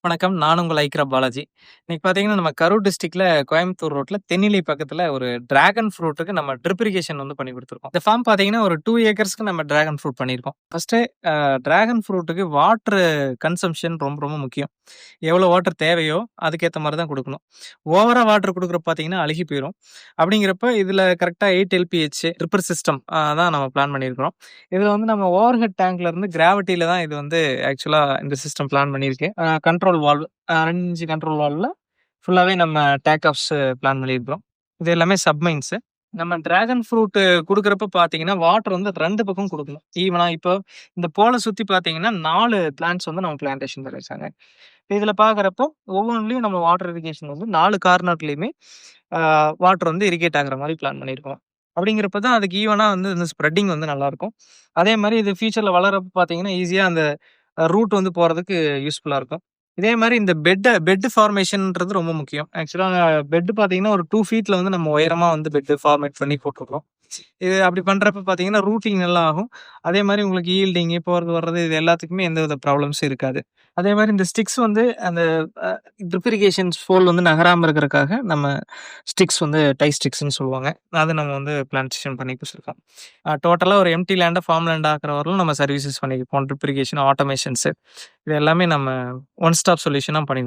வணக்கம். நான் உங்கள் ஐக்ரா பாலாஜி. இன்னைக்கு பார்த்தீங்கன்னா, நம்ம கரூர் டிஸ்ட்ரிக்ட்ல கோயம்புத்தூர் ரோட்ல தென்னிலை பக்கத்துல ஒரு டிராகன் ஃப்ரூட்டுக்கு நம்ம ட்ரிப் இரிகேஷன் வந்து பண்ணி குடுத்துருக்கோம். இந்த ஃபார்ம் பார்த்தீங்கன்னா, ஒரு 2 ஏக்கர்ஸ்க்கு நம்ம டிராகன் ஃப்ரூட் பண்ணியிருக்கோம். ஃபர்ஸ்ட்டு டிராகன் ஃப்ரூட்டுக்கு வாட்டர் கன்சம்ப்ஷன் ரொம்ப ரொம்ப முக்கியம். எவ்வளோ வாட்டர் தேவையோ அதுக்கேத்த மாரி தான் குடுக்கணும். ஓவரா வாட்டர் குடுக்குறப்ப பார்த்தீங்கன்னா, அழுகி போயிரும். அப்படிங்கிறப்ப இதுல கரெக்ட்டா 8 எல்பிஹெச் ட்ரிப்பர் சிஸ்டம் தான் நம்ம பிளான் பண்ணியிருக்கிறோம். இதுல வந்து நம்ம ஓவர் ஹெட் டேங்க்ல இருந்து கிராவிட்டில தான் இது வந்து ஆக்சுவலா இந்த சிஸ்டம் பிளான் பண்ணியிருக்கு. கண்ட்ரோல் வால்வ் 2 கண்ட்ரோல் வால்வ்ல ஃபுல்லாவே நம்ம டேக் ஆஃப்ஸ் பிளான் பண்ணியிருக்கிறோம். இது எல்லாமே சப்மைன்ஸு. நம்ம டிராகன் ஃப்ரூட் குடுக்குறப்ப பார்த்தீங்கன்னா, வாட்டர் வந்து 2 பக்கம் குடுக்கணும். ஈவனா இப்போ இந்த போல சுத்தி பார்த்தீங்கன்னா, 4 பிளான்ட்ஸ் வந்து நம்ம பிளான்டேஷன் பண்ணியிருக்காங்க. இதுல பார்க்குறப்போ ஒவ்வொன்லயும் நம்ம வாட்டர் இரிகேஷன் வந்து 4 கார்னர்லயுமே அ வாட்டர் வந்து இரிகேட் ஆகுற மாரி பிளான் பண்ணியிருக்கோம். அப்படிங்கிறப்ப தான் அதுக்கு ஈவனா வந்து இந்த ஸ்ப்ரெட்டிங் வந்து நல்லாருக்கும். அதே மாரி இது ஃபியூச்சர்ல வளர்றப்ப பார்த்தீங்கன்னா, ஈஸியா அந்த ரூட் வந்து போறதுக்கு யூஸ்ஃபுல்லா இருக்கும். இதே மாரி இந்த பெட் ஃபார்மேஷன்ன்றது ரொம்ப முக்கியம். ஆக்சுவலா பெட் பார்த்தீங்கன்னா, ஒரு 2 ஃபீட்ல வந்து நம்ம உயரமா வந்து பெட் ஃபார்மேட் பண்ணி போட்டுருக்கோம். இது அப்படி பண்றப்ப பார்த்தீங்கன்னா, ரூட்டிங் நல்லா ஆகும். அதே மாரி உங்களுக்கு ஈல்டிங்கு, போறது வர்றது இது எல்லாத்துக்குமே எந்தவித ப்ராப்ளம்ஸும் இருக்காது. அதே மாரி இந்த ஸ்டிக்ஸ் வந்து அந்த அ ட்ரிப் இரிகேஷன் போல் வந்து நகராம இருக்கறக்காக நம்ம ஸ்டிக்ஸ் வந்து டை ஸ்டிக்ஸ்ன்னு சொல்லுவாங்க. அத நம்ம வந்து பிளான்டேஷன் பண்ணி வச்சிருக்கோம். டோட்டலா ஒரு எம்ப்டி லேண்ட ஃபார்ம் லேண்ட் ஆக்குற வரலும் நம்ம சர்வீசஸ் பண்ணிருப்போம். ட்ரிப் இரிகேஷன், ஆட்டோமேஷன்ஸு இது எல்லாமே நம்ம ஒன் ஸ்டாப் சொல்யூஷனா பண்ணி குடுத்துருக்கோம்.